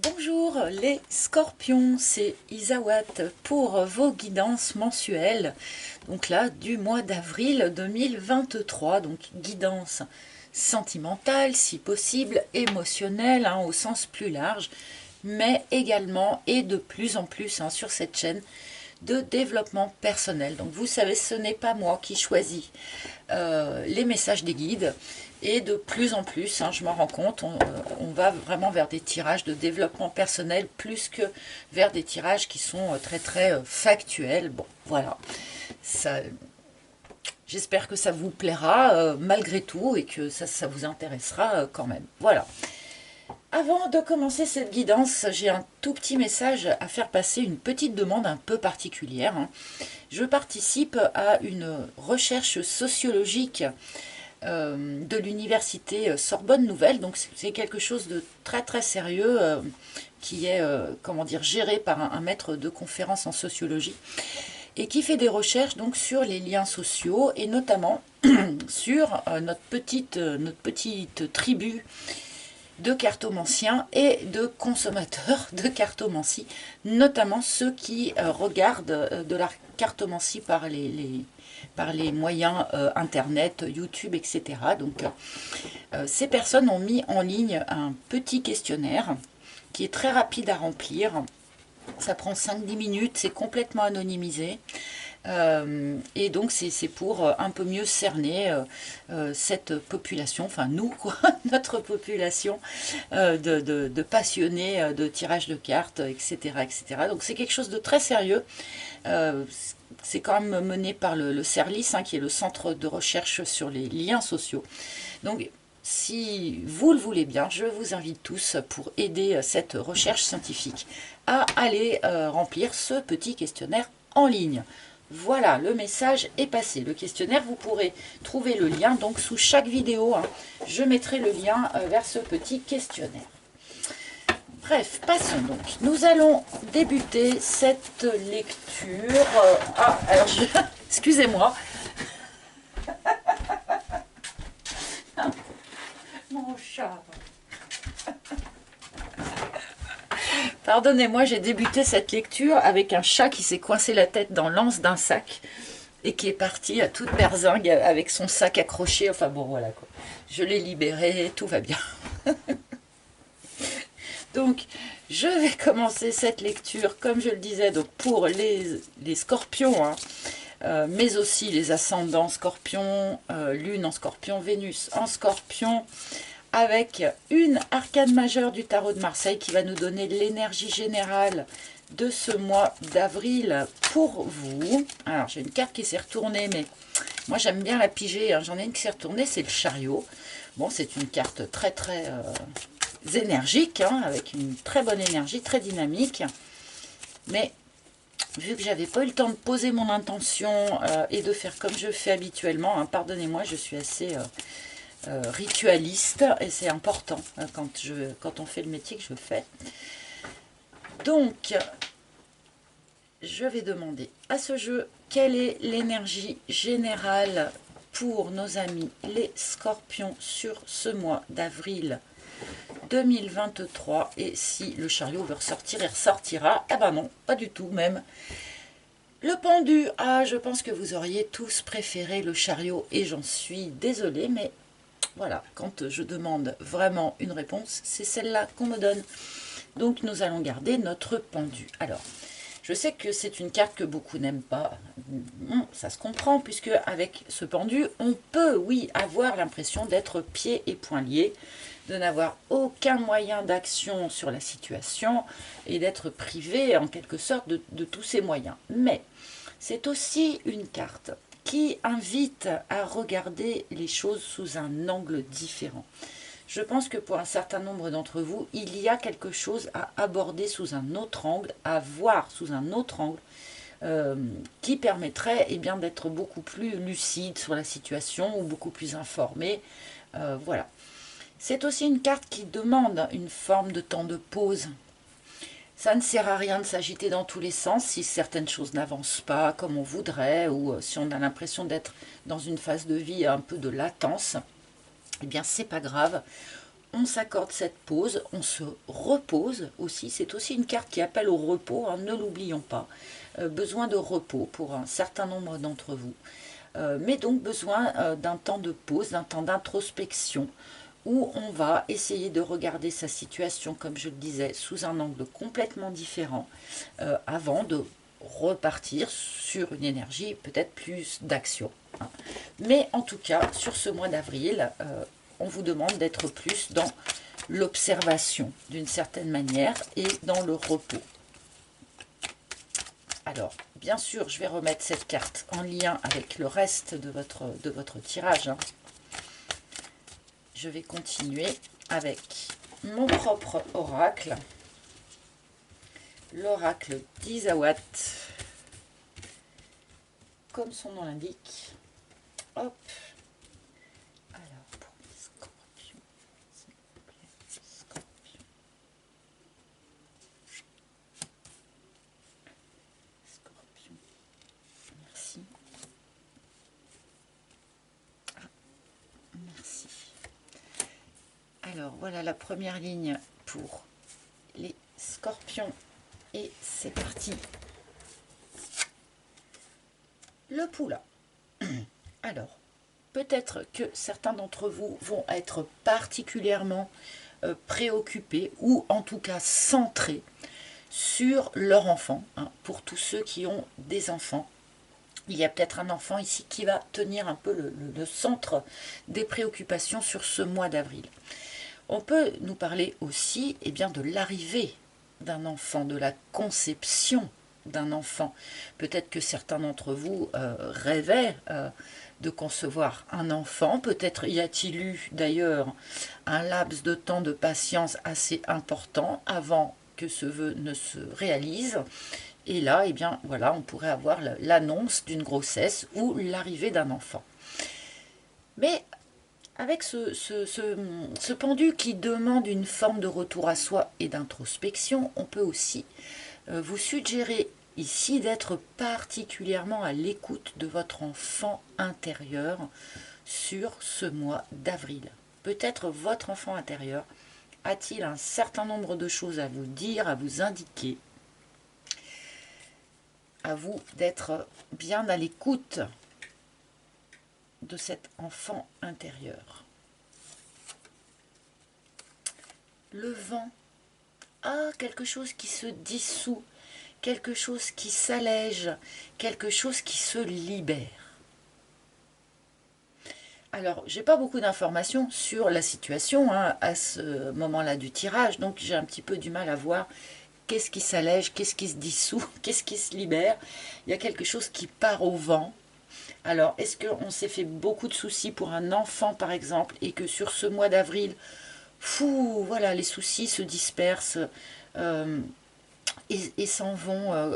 Bonjour les scorpions, c'est Isawat pour vos guidances mensuelles. Donc là, du mois d'avril 2023, donc guidance sentimentale, si possible, émotionnelle, au sens plus large, mais également et de plus en plus sur cette chaîne de développement personnel. Donc vous savez, ce n'est pas moi qui choisis les messages des guides. Et de plus en plus, je m'en rends compte, on va vraiment vers des tirages de développement personnel plus que vers des tirages qui sont très très factuels. Bon, voilà. J'espère que ça vous plaira malgré tout et que ça vous intéressera quand même. Voilà. Avant de commencer cette guidance, j'ai un tout petit message à faire passer, une petite demande un peu particulière. Je participe à une recherche sociologique de l'université Sorbonne Nouvelle, donc c'est quelque chose de très très sérieux qui est comment dire, géré par un maître de conférence en sociologie et qui fait des recherches donc sur les liens sociaux et notamment sur notre petite tribu de cartomanciens et de consommateurs de cartomancie, notamment ceux qui regardent de la cartomancie par les moyens internet, YouTube, etc. Donc ces personnes ont mis en ligne un petit questionnaire qui est très rapide à remplir. Ça prend 5-10 minutes, c'est complètement anonymisé. Et donc c'est pour un peu mieux cerner cette population, enfin nous, quoi, notre population de passionnés de tirage de cartes, etc. etc. Donc c'est quelque chose de très sérieux. C'est quand même mené par le CERLIS, qui est le centre de recherche sur les liens sociaux. Donc si vous le voulez bien, je vous invite tous pour aider cette recherche scientifique à aller remplir ce petit questionnaire en ligne. Voilà, le message est passé. Le questionnaire, vous pourrez trouver le lien. Donc sous chaque vidéo, je mettrai le lien vers ce petit questionnaire. Bref, passons donc. Nous allons débuter cette lecture. Alors excusez-moi. Mon chat. Pardonnez-moi, j'ai débuté cette lecture avec un chat qui s'est coincé la tête dans l'anse d'un sac et qui est parti à toute berzingue avec son sac accroché. Enfin bon, voilà quoi. Je l'ai libéré, tout va bien. Donc, je vais commencer cette lecture, comme je le disais, donc pour les scorpions, mais aussi les ascendants scorpions, lune en scorpion, Vénus en scorpion, avec une arcane majeure du tarot de Marseille qui va nous donner l'énergie générale de ce mois d'avril pour vous. Alors, j'ai une carte qui s'est retournée, mais moi j'aime bien la piger, j'en ai une qui s'est retournée, c'est le chariot. Bon, c'est une carte très très énergique, avec une très bonne énergie, très dynamique. Mais vu que j'avais pas eu le temps de poser mon intention et de faire comme je fais habituellement, pardonnez-moi, je suis assez ritualiste et c'est important quand on fait le métier que je fais. Donc, je vais demander à ce jeu quelle est l'énergie générale pour nos amis les scorpions sur ce mois d'avril 2023, et si le chariot veut ressortir, il ressortira. Ah ben non, pas du tout même. Le pendu, je pense que vous auriez tous préféré le chariot et j'en suis désolée, mais voilà, quand je demande vraiment une réponse, c'est celle-là qu'on me donne. Donc nous allons garder notre pendu. Alors, je sais que c'est une carte que beaucoup n'aiment pas. Ça se comprend, puisque avec ce pendu, on peut, oui, avoir l'impression d'être pieds et poings liés, de n'avoir aucun moyen d'action sur la situation et d'être privé en quelque sorte de tous ces moyens. Mais c'est aussi une carte qui invite à regarder les choses sous un angle différent. Je pense que pour un certain nombre d'entre vous, il y a quelque chose à aborder sous un autre angle, à voir sous un autre angle, qui permettrait d'être beaucoup plus lucide sur la situation ou beaucoup plus informé. Voilà. C'est aussi une carte qui demande une forme de temps de pause. Ça ne sert à rien de s'agiter dans tous les sens si certaines choses n'avancent pas comme on voudrait ou si on a l'impression d'être dans une phase de vie un peu de latence. Eh bien, c'est pas grave. on s'accorde cette pause, on se repose aussi. C'est aussi une carte qui appelle au repos, hein, ne l'oublions pas. Besoin de repos pour un certain nombre d'entre vous. Mais donc besoin d'un temps de pause, d'un temps d'introspection, où on va essayer de regarder sa situation, comme je le disais, sous un angle complètement différent, avant de repartir sur une énergie peut-être plus d'action. Hein. Mais en tout cas, sur ce mois d'avril, on vous demande d'être plus dans l'observation, d'une certaine manière, et dans le repos. Alors, bien sûr, je vais remettre cette carte en lien avec le reste de votre tirage. Hein. Je vais continuer avec mon propre oracle, l'oracle d'Isawat, comme son nom l'indique. Hop. Alors, pour les scorpions, s'il vous plaît, scorpion. Scorpion. Merci. Ah, merci. Alors, voilà la première ligne pour les scorpions. Et c'est parti. Le poulain. Alors, peut-être que certains d'entre vous vont être particulièrement préoccupés ou en tout cas centrés sur leur enfant. Hein, pour tous ceux qui ont des enfants, il y a peut-être un enfant ici qui va tenir un peu le centre des préoccupations sur ce mois d'avril. On peut nous parler aussi bien, de l'arrivée d'un enfant, de la conception d'un enfant. Peut-être que certains d'entre vous rêvaient de concevoir un enfant. Peut-être y a-t-il eu d'ailleurs un laps de temps de patience assez important avant que ce vœu ne se réalise. Et là, bien, voilà, on pourrait avoir l'annonce d'une grossesse ou l'arrivée d'un enfant. Mais avec ce pendu qui demande une forme de retour à soi et d'introspection, on peut aussi vous suggérer ici d'être particulièrement à l'écoute de votre enfant intérieur sur ce mois d'avril. Peut-être votre enfant intérieur a-t-il un certain nombre de choses à vous dire, à vous indiquer, à vous d'être bien à l'écoute de cet enfant intérieur. Le vent, quelque chose qui se dissout, quelque chose qui s'allège, quelque chose qui se libère. Alors, j'ai pas beaucoup d'informations sur la situation à ce moment-là du tirage, donc j'ai un petit peu du mal à voir qu'est-ce qui s'allège, qu'est-ce qui se dissout, qu'est-ce qui se libère. Il y a quelque chose qui part au vent. Alors, est-ce qu'on s'est fait beaucoup de soucis pour un enfant, par exemple, et que sur ce mois d'avril, voilà, les soucis se dispersent et s'en vont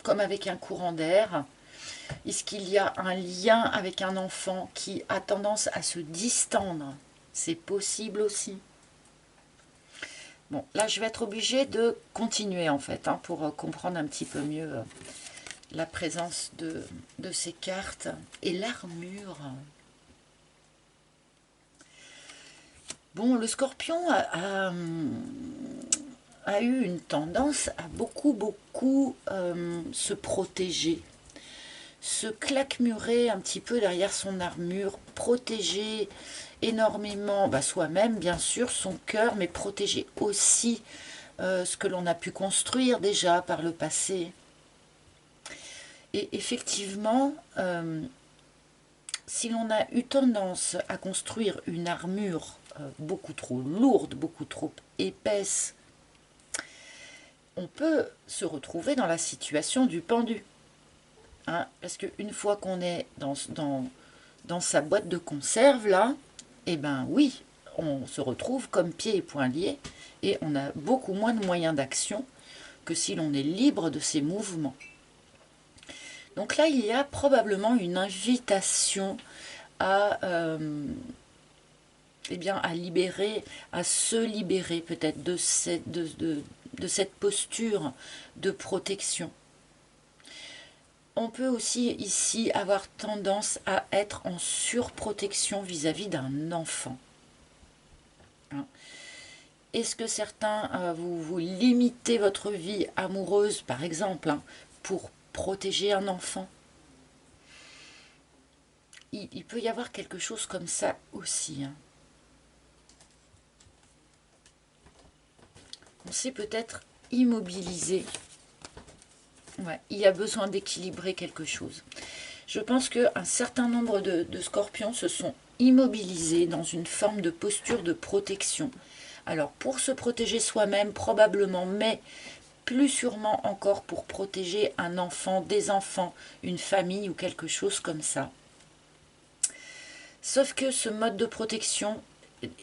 comme avec un courant d'air? Est-ce qu'il y a un lien avec un enfant qui a tendance à se distendre? C'est possible aussi. Bon, là, je vais être obligée de continuer, en fait, pour comprendre un petit peu mieux la présence de ces cartes. Et l'armure. Bon, le scorpion a eu une tendance à beaucoup se protéger, se claquemurer un petit peu derrière son armure, protéger énormément soi-même, bien sûr, son cœur, mais protéger aussi ce que l'on a pu construire déjà par le passé. Et effectivement, si l'on a eu tendance à construire une armure beaucoup trop lourde, beaucoup trop épaisse, on peut se retrouver dans la situation du pendu. Hein, parce qu'une fois qu'on est dans sa boîte de conserve, là, eh ben oui, on se retrouve comme pieds et poings liés et on a beaucoup moins de moyens d'action que si l'on est libre de ses mouvements. Donc là, il y a probablement une invitation à libérer, à se libérer peut-être de cette posture de protection. On peut aussi ici avoir tendance à être en surprotection vis-à-vis d'un enfant. Hein. Est-ce que certains, vous limitez votre vie amoureuse, par exemple, hein, pour protéger un enfant? Il peut y avoir quelque chose comme ça aussi, hein. On s'est peut-être immobilisé. Ouais, il y a besoin d'équilibrer quelque chose. Je pense qu'un certain nombre de scorpions se sont immobilisés dans une forme de posture de protection. Alors, pour se protéger soi-même, probablement, mais plus sûrement encore pour protéger un enfant, des enfants, une famille ou quelque chose comme ça. Sauf que ce mode de protection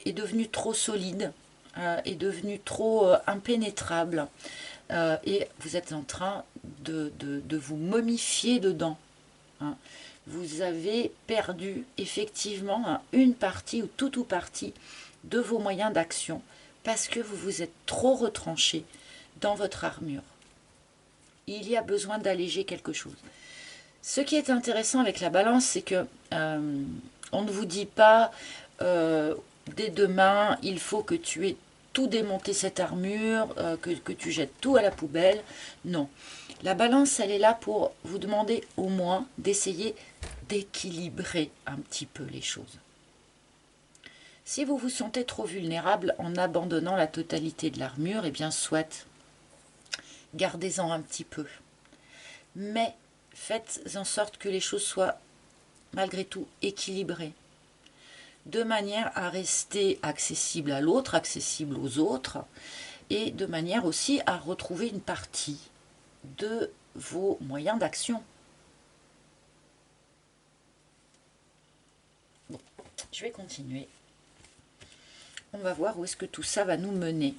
est devenu trop solide, est devenu trop impénétrable, et vous êtes en train de vous momifier dedans, hein. Vous avez perdu effectivement, hein, une partie ou tout ou partie de vos moyens d'action parce que vous vous êtes trop retranché dans votre armure. Il y a besoin d'alléger quelque chose. Ce qui est intéressant avec la balance, c'est que on ne vous dit pas dès demain, il faut que tu aies tout démonté cette armure, que tu jettes tout à la poubelle. Non. La balance, elle est là pour vous demander au moins d'essayer d'équilibrer un petit peu les choses. Si vous vous sentez trop vulnérable en abandonnant la totalité de l'armure, eh bien soit, gardez-en un petit peu. Mais faites en sorte que les choses soient malgré tout équilibrées, de manière à rester accessible à l'autre, accessible aux autres, et de manière aussi à retrouver une partie de vos moyens d'action. Bon, je vais continuer. On va voir où est-ce que tout ça va nous mener.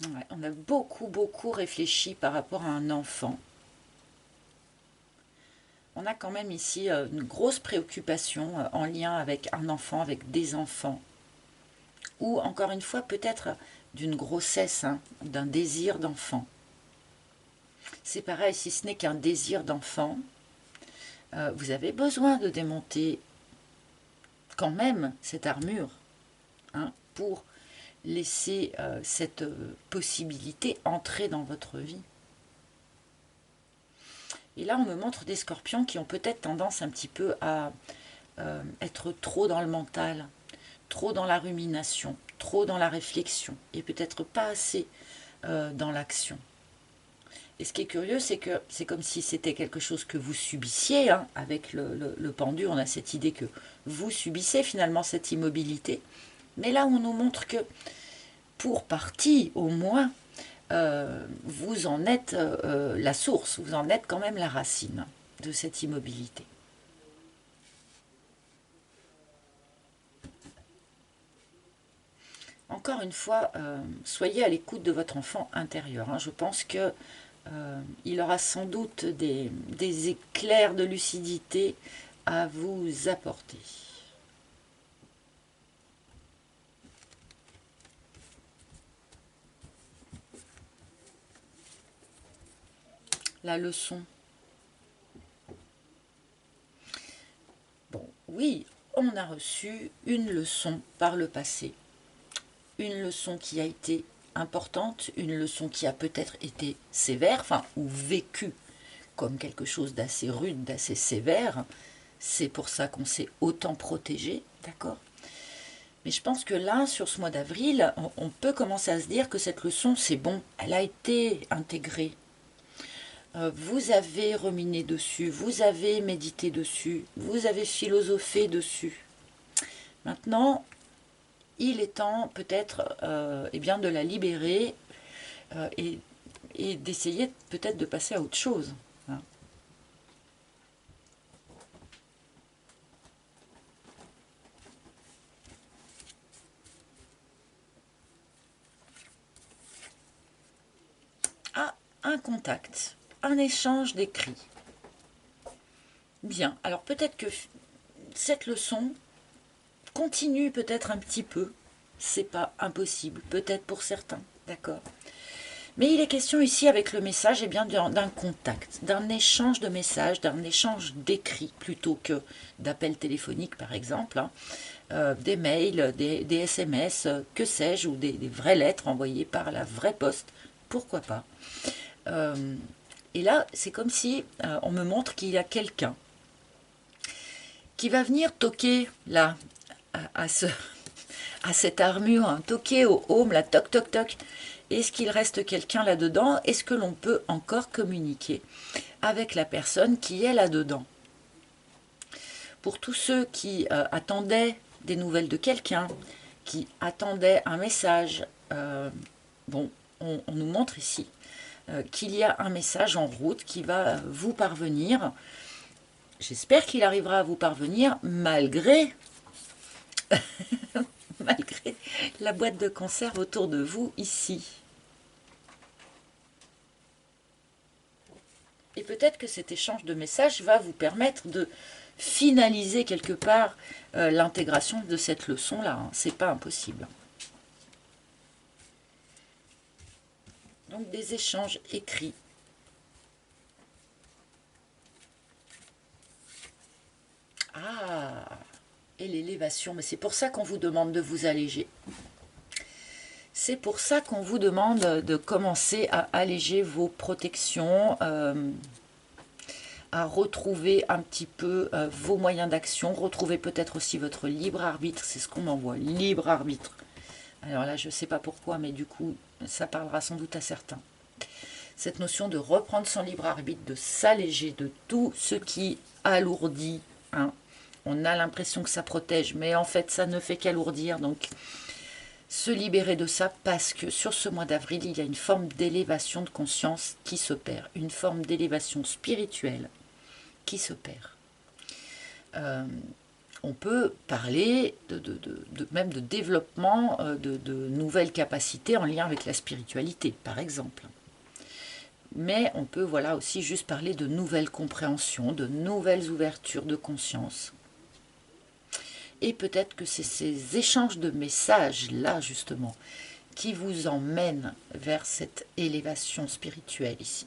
Ouais, on a beaucoup réfléchi par rapport à un enfant. On a quand même ici une grosse préoccupation en lien avec un enfant, avec des enfants. Ou encore une fois, peut-être d'une grossesse, hein, d'un désir d'enfant. C'est pareil, si ce n'est qu'un désir d'enfant, vous avez besoin de démonter quand même cette armure, hein, pour laisser cette possibilité entrer dans votre vie. Et là, on me montre des scorpions qui ont peut-être tendance un petit peu à être trop dans le mental, trop dans la rumination, trop dans la réflexion, et peut-être pas assez dans l'action. Et ce qui est curieux, c'est que c'est comme si c'était quelque chose que vous subissiez, hein. Avec le pendu, on a cette idée que vous subissez finalement cette immobilité. Mais là, on nous montre que, pour partie au moins, vous en êtes la source, vous en êtes quand même la racine de cette immobilité. Encore une fois, soyez à l'écoute de votre enfant intérieur, hein. Je pense que il aura sans doute des éclairs de lucidité à vous apporter. La leçon. Bon, oui, on a reçu une leçon par le passé. Une leçon qui a été importante, une leçon qui a peut-être été sévère, enfin, ou vécue comme quelque chose d'assez rude, d'assez sévère. C'est pour ça qu'on s'est autant protégé, d'accord? Mais je pense que là, sur ce mois d'avril, on peut commencer à se dire que cette leçon, c'est bon, elle a été intégrée. Vous avez ruminé dessus, vous avez médité dessus, vous avez philosophé dessus. Maintenant, il est temps peut-être eh bien, de la libérer et d'essayer peut-être de passer à autre chose, hein. Ah, un contact, un échange d'écrits. Bien, alors peut-être que cette leçon continue peut-être un petit peu, c'est pas impossible, peut-être pour certains, d'accord? Mais il est question ici avec le message eh bien d'un contact, d'un échange de messages, d'un échange d'écrits plutôt que d'appels téléphoniques par exemple, hein. Des mails, des SMS, que sais-je, ou des vraies lettres envoyées par la vraie poste, pourquoi pas. Et là, c'est comme si on me montre qu'il y a quelqu'un qui va venir toquer là, à cette armure, hein, toquer au home, là, toc toc toc. Est-ce qu'il reste quelqu'un là-dedans? Est-ce que l'on peut encore communiquer avec la personne qui est là-dedans? Pour tous ceux qui attendaient des nouvelles de quelqu'un, qui attendaient un message, bon, on nous montre ici qu'il y a un message en route qui va vous parvenir. J'espère qu'il arrivera à vous parvenir malgré, malgré la boîte de conserve autour de vous ici. Et peut-être que cet échange de messages va vous permettre de finaliser quelque part l'intégration de cette leçon-là. Hein. C'est pas impossible. Donc des échanges écrits. Ah, et l'élévation, mais c'est pour ça qu'on vous demande de vous alléger. C'est pour ça qu'on vous demande de commencer à alléger vos protections, à retrouver un petit peu vos moyens d'action, retrouver peut-être aussi votre libre arbitre, c'est ce qu'on m'envoie, libre arbitre. Alors là, je ne sais pas pourquoi, mais du coup, ça parlera sans doute à certains. Cette notion de reprendre son libre arbitre, de s'alléger de tout ce qui alourdit, hein. On a l'impression que ça protège, mais en fait, ça ne fait qu'alourdir, donc se libérer de ça parce que sur ce mois d'avril, il y a une forme d'élévation de conscience qui s'opère, une forme d'élévation spirituelle qui s'opère. On peut parler même de développement de nouvelles capacités en lien avec la spiritualité, par exemple. Mais on peut voilà, aussi juste parler de nouvelles compréhensions, de nouvelles ouvertures de conscience. Et peut-être que c'est ces échanges de messages-là, justement, qui vous emmènent vers cette élévation spirituelle ici.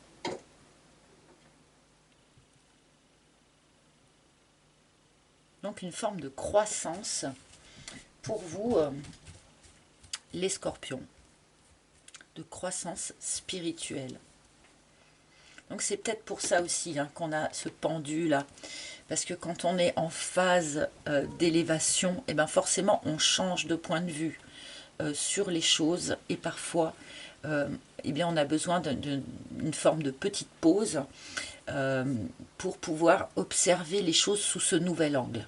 Donc une forme de croissance pour vous, les scorpions, de croissance spirituelle. Donc c'est peut-être pour ça aussi hein, qu'on a ce pendu là, parce que quand on est en phase d'élévation, et ben forcément on change de point de vue sur les choses, et parfois eh bien on a besoin d'une forme de petite pause pour pouvoir observer les choses sous ce nouvel angle.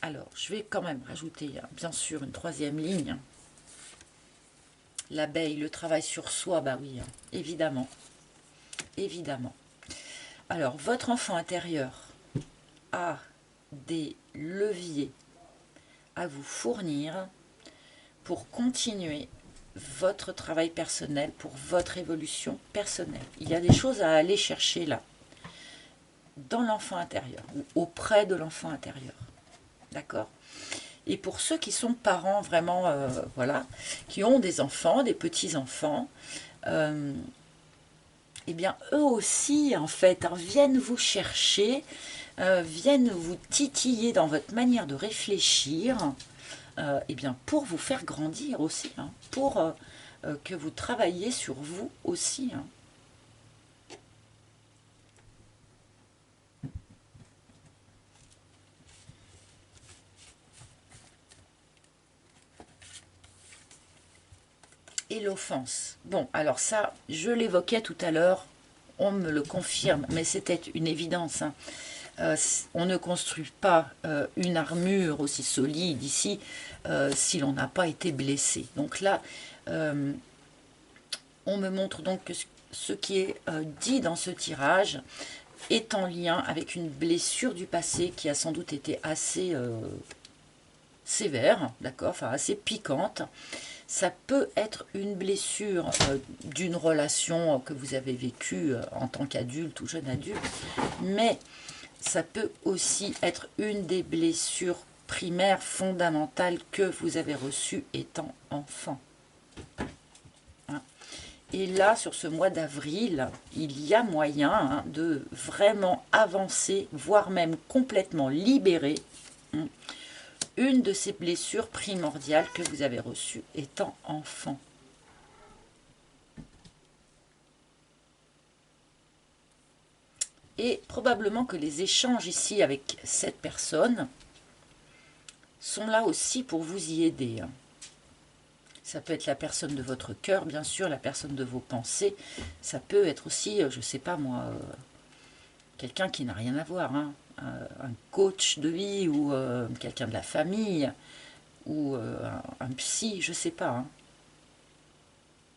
Alors, je vais quand même rajouter, bien sûr, une troisième ligne. L'abeille, le travail sur soi, bah oui, hein, évidemment. Évidemment. Alors, votre enfant intérieur a des leviers à vous fournir pour continuer votre travail personnel, pour votre évolution personnelle. Il y a des choses à aller chercher là, dans l'enfant intérieur, ou auprès de l'enfant intérieur. D'accord ? Et pour ceux qui sont parents vraiment, voilà, qui ont des enfants, des petits-enfants, eh bien, eux aussi, en fait, hein, viennent vous chercher, viennent vous titiller dans votre manière de réfléchir, eh bien, pour vous faire grandir aussi, hein, pour que vous travailliez sur vous aussi, hein. Et l'offense. Bon, alors ça, je l'évoquais tout à l'heure, on me le confirme, mais c'était une évidence. Hein. On ne construit pas une armure aussi solide ici si l'on n'a pas été blessé. Donc là, on me montre donc que ce qui est dit dans ce tirage est en lien avec une blessure du passé qui a sans doute été assez sévère, d'accord, enfin assez piquante. Ça peut être une blessure d'une relation que vous avez vécue en tant qu'adulte ou jeune adulte, mais ça peut aussi être une des blessures primaire, fondamentale que vous avez reçue étant enfant. Hein. Et là, sur ce mois d'avril, il y a moyen de vraiment avancer, voire même complètement libérer une de ces blessures primordiales que vous avez reçues étant enfant. Et probablement que les échanges ici avec cette personne sont là aussi pour vous y aider. Ça peut être la personne de votre cœur, bien sûr, la personne de vos pensées. Ça peut être aussi, je ne sais pas moi, quelqu'un qui n'a rien à voir, hein, un coach de vie ou quelqu'un de la famille ou un psy, je ne sais pas. Hein.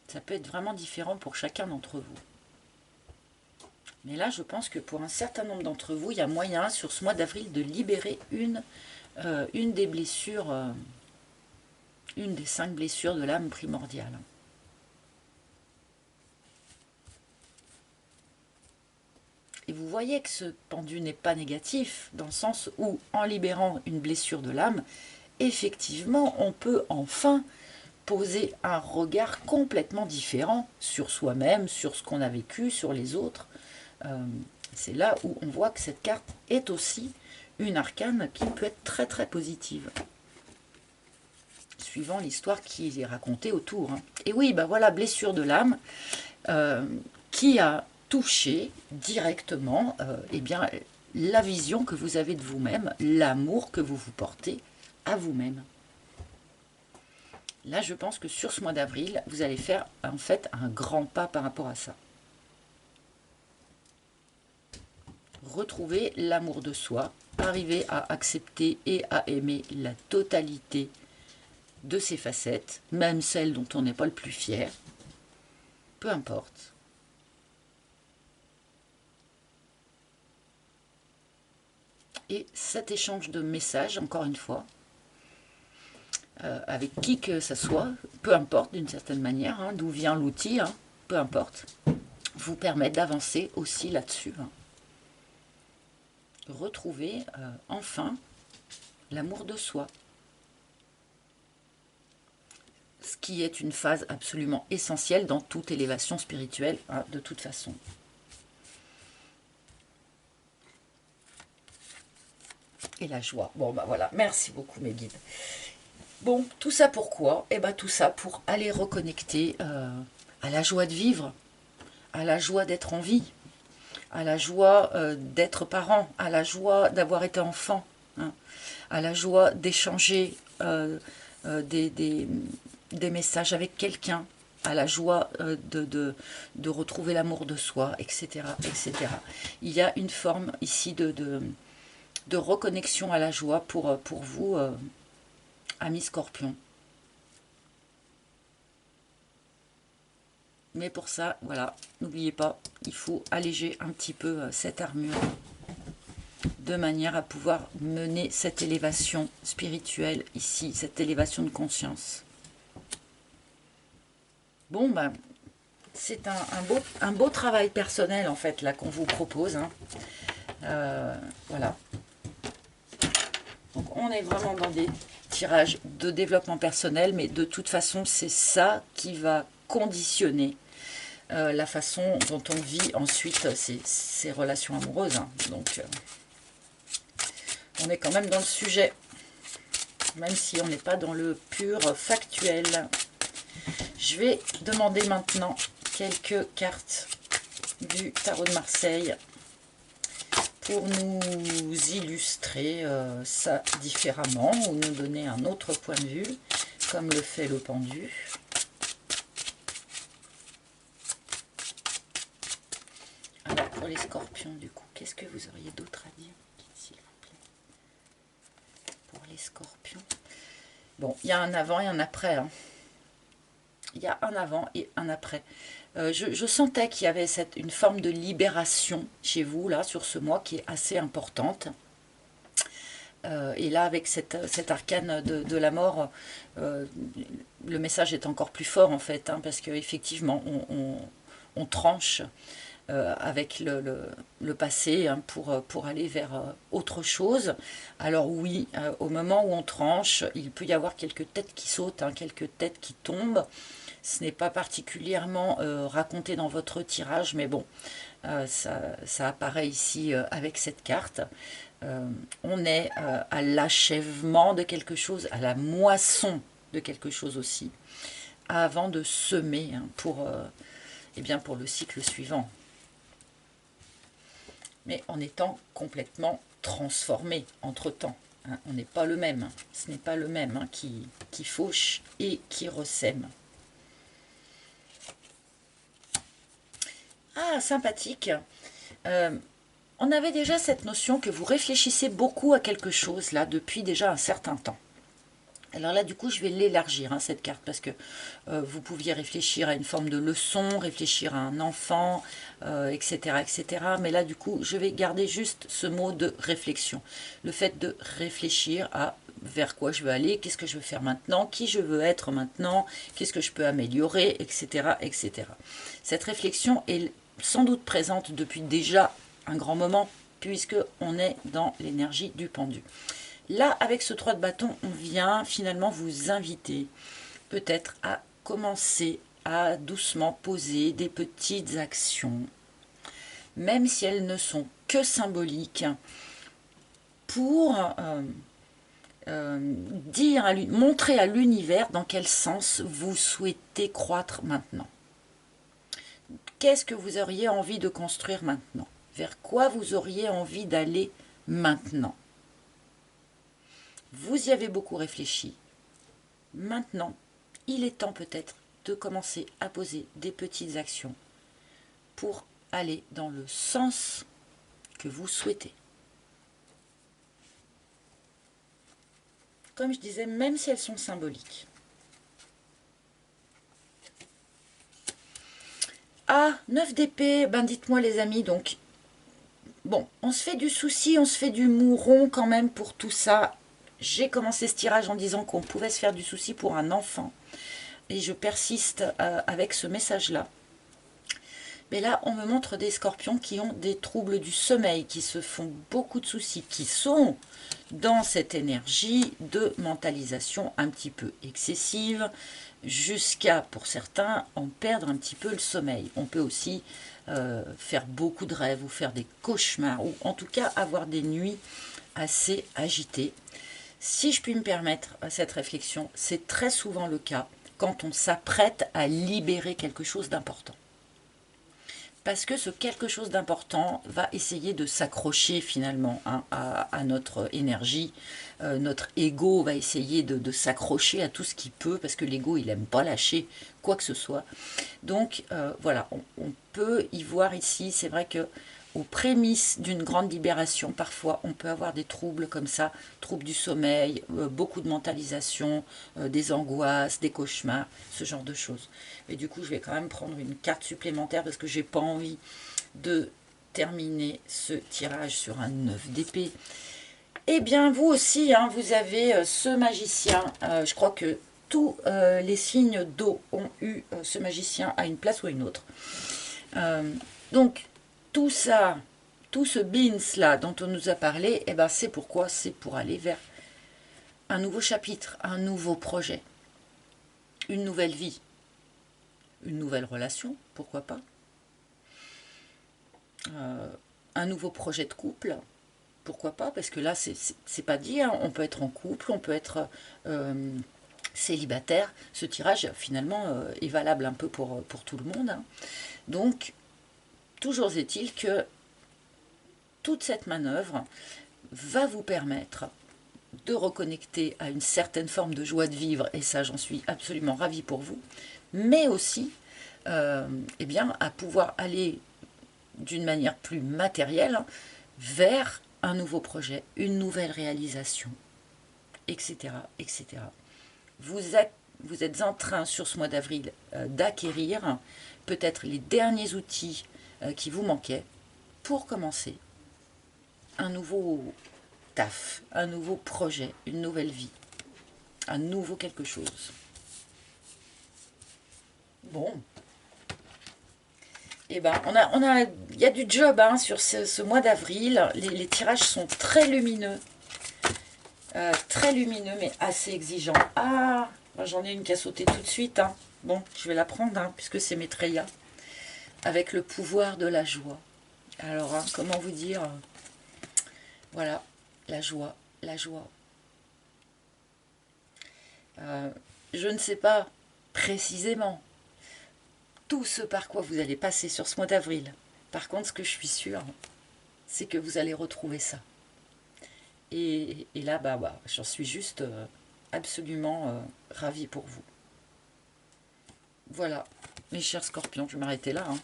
Ça peut être vraiment différent pour chacun d'entre vous. Mais là, je pense que pour un certain nombre d'entre vous, il y a moyen, sur ce mois d'avril, de libérer une des blessures, une des 5 blessures de l'âme primordiale. Et vous voyez que ce pendu n'est pas négatif, dans le sens où, en libérant une blessure de l'âme, effectivement, on peut enfin poser un regard complètement différent sur soi-même, sur ce qu'on a vécu, sur les autres. C'est là où on voit que cette carte est aussi une arcane qui peut être très très positive, suivant l'histoire qui est racontée autour. Hein. Et oui, ben voilà, blessure de l'âme qui a touché directement eh bien, la vision que vous avez de vous-même, l'amour que vous vous portez à vous-même. Là, je pense que sur ce mois d'avril, vous allez faire en fait un grand pas par rapport à ça. Retrouver l'amour de soi, arriver à accepter et à aimer la totalité de ses facettes, même celles dont on n'est pas le plus fier, peu importe. Et cet échange de messages, encore une fois, avec qui que ce soit, peu importe d'une certaine manière, hein, d'où vient l'outil, hein, peu importe, vous permet d'avancer aussi là-dessus. Hein. Retrouver enfin l'amour de soi. Ce qui est une phase absolument essentielle dans toute élévation spirituelle, hein, de toute façon. Et la joie. Bon, bah voilà, merci beaucoup mes guides. Bon, tout ça pourquoi? Eh bien tout ça pour aller reconnecter à la joie de vivre, à la joie d'être en vie, à la joie d'être parent, à la joie d'avoir été enfant, hein, à la joie d'échanger des messages avec quelqu'un, à la joie de retrouver l'amour de soi, etc., etc. Il y a une forme ici de reconnexion à la joie pour vous, amis Scorpion. Mais pour ça, voilà, n'oubliez pas, il faut alléger un petit peu cette armure de manière à pouvoir mener cette élévation spirituelle ici, cette élévation de conscience. Bon, ben, c'est un beau travail personnel, en fait, là, qu'on vous propose. Hein. Voilà. Donc, on est vraiment dans des tirages de développement personnel, mais de toute façon, c'est ça qui va conditionner la façon dont on vit ensuite ces relations amoureuses. Hein. Donc, on est quand même dans le sujet, même si on n'est pas dans le pur factuel. Je vais demander maintenant quelques cartes du tarot de Marseille pour nous illustrer ça différemment ou nous donner un autre point de vue, comme le fait le pendu. Alors pour les scorpions, du coup, qu'est-ce que vous auriez d'autre à dire, s'il vous plaît, pour les scorpions? Bon, il y a un avant et un après. Hein. Il y a un avant et un après. Je sentais qu'il y avait une forme de libération chez vous, là, sur ce mois, qui est assez importante. Et là, avec cet arcane de la mort, le message est encore plus fort, en fait, hein, parce qu'effectivement, on tranche avec le passé, hein, pour aller vers autre chose. Alors oui, au moment où on tranche, il peut y avoir quelques têtes qui sautent, hein, quelques têtes qui tombent. Ce n'est pas particulièrement raconté dans votre tirage, mais bon, ça apparaît ici avec cette carte. On est à l'achèvement de quelque chose, à la moisson de quelque chose aussi, avant de semer, hein, eh bien pour le cycle suivant. Mais en étant complètement transformé entre-temps. Hein, on n'est pas le même. Ce n'est pas le même, hein, qui fauche et qui ressème. Ah, sympathique. On avait déjà cette notion que vous réfléchissez beaucoup à quelque chose, là, depuis déjà un certain temps. Alors là, du coup, je vais l'élargir, hein, cette carte, parce que vous pouviez réfléchir à une forme de leçon, réfléchir à un enfant, etc., etc. Mais là, du coup, je vais garder juste ce mot de réflexion. Le fait de réfléchir à vers quoi je veux aller, qu'est-ce que je veux faire maintenant, qui je veux être maintenant, qu'est-ce que je peux améliorer, etc., etc. Cette réflexion est sans doute présente depuis déjà un grand moment, puisque on est dans l'énergie du pendu. Là, avec ce 3 de bâton, on vient finalement vous inviter peut-être à commencer à doucement poser des petites actions, même si elles ne sont que symboliques, pour montrer à l'univers dans quel sens vous souhaitez croître maintenant. Qu'est-ce que vous auriez envie de construire maintenant? Vers quoi vous auriez envie d'aller maintenant? Vous y avez beaucoup réfléchi. Maintenant, il est temps peut-être de commencer à poser des petites actions pour aller dans le sens que vous souhaitez. Comme je disais, même si elles sont symboliques. Ah, 9 d'épée, ben dites-moi les amis, donc, bon, on se fait du souci, on se fait du mouron quand même pour tout ça. J'ai commencé ce tirage en disant qu'on pouvait se faire du souci pour un enfant. Et je persiste avec ce message-là. Mais là, on me montre des scorpions qui ont des troubles du sommeil, qui se font beaucoup de soucis, qui sont dans cette énergie de mentalisation un petit peu excessive, jusqu'à, pour certains, en perdre un petit peu le sommeil. On peut aussi faire beaucoup de rêves ou faire des cauchemars, ou en tout cas avoir des nuits assez agitées. Si je puis me permettre cette réflexion, c'est très souvent le cas quand on s'apprête à libérer quelque chose d'important. Parce que ce quelque chose d'important va essayer de s'accrocher finalement, hein, à notre énergie. Notre ego va essayer de s'accrocher à tout ce qu'il peut, parce que l'ego, il n'aime pas lâcher quoi que ce soit. Donc voilà, on peut y voir ici, c'est vrai que aux prémices d'une grande libération, parfois on peut avoir des troubles comme ça, troubles du sommeil, beaucoup de mentalisation, des angoisses, des cauchemars, ce genre de choses. Et du coup, je vais quand même prendre une carte supplémentaire parce que j'ai pas envie de terminer ce tirage sur un 9 d'épée. Eh bien, vous aussi, hein, vous avez ce magicien. Je crois que tous les signes d'eau ont eu ce magicien à une place ou à une autre. Donc, tout ça, tout ce beans là dont on nous a parlé, eh ben, c'est pourquoi? C'est pour aller vers un nouveau chapitre, un nouveau projet, une nouvelle vie, une nouvelle relation, pourquoi pas, un nouveau projet de couple, pourquoi pas, parce que là, c'est pas dit, hein, on peut être en couple, on peut être célibataire. Ce tirage, finalement, est valable un peu pour tout le monde. Hein. Donc, toujours est-il que toute cette manœuvre va vous permettre de reconnecter à une certaine forme de joie de vivre, et ça, j'en suis absolument ravie pour vous, mais aussi eh bien, à pouvoir aller d'une manière plus matérielle vers un nouveau projet, une nouvelle réalisation, etc. etc. Vous êtes en train, sur ce mois d'avril, d'acquérir peut-être les derniers outils qui vous manquaient pour commencer un nouveau taf, un nouveau projet, une nouvelle vie, un nouveau quelque chose. Bon. Et ben, il y a du job hein, sur ce mois d'avril. Les tirages sont très lumineux, mais assez exigeants. Ah, moi, j'en ai une qui a sauté tout de suite. Hein. Bon, je vais la prendre, hein, puisque c'est Maitreya, avec le pouvoir de la joie. Alors, hein, comment vous dire voilà, la joie, la joie. Euh, je ne sais pas précisément tout ce par quoi vous allez passer sur ce mois d'avril. Par contre, ce que je suis sûre, c'est que vous allez retrouver ça. Et là, j'en suis juste absolument ravie pour vous. Voilà, mes chers scorpions, je vais m'arrêter là. Hein.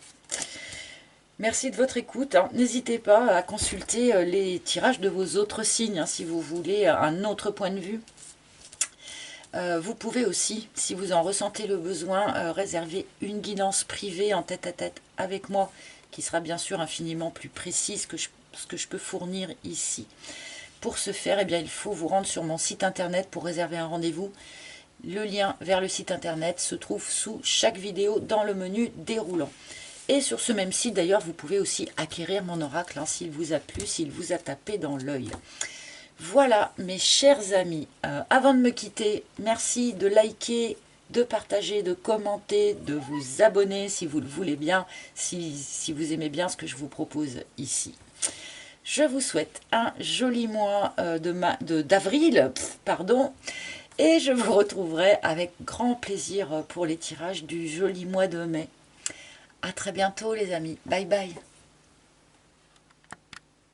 Merci de votre écoute. Hein. N'hésitez pas à consulter les tirages de vos autres signes hein, si vous voulez un autre point de vue. Vous pouvez aussi, si vous en ressentez le besoin, réserver une guidance privée en tête-à-tête avec moi, qui sera bien sûr infiniment plus précise que ce que je peux fournir ici. Pour ce faire, eh bien, il faut vous rendre sur mon site internet pour réserver un rendez-vous. Le lien vers le site internet se trouve sous chaque vidéo dans le menu déroulant. Et sur ce même site, d'ailleurs, vous pouvez aussi acquérir mon oracle hein, s'il vous a plu, s'il vous a tapé dans l'œil. Voilà, mes chers amis, avant de me quitter, merci de liker, de partager, de commenter, de vous abonner si vous le voulez bien, si vous aimez bien ce que je vous propose ici. Je vous souhaite un joli mois d'avril, pardon, et je vous retrouverai avec grand plaisir pour les tirages du joli mois de mai. À très bientôt les amis, bye bye.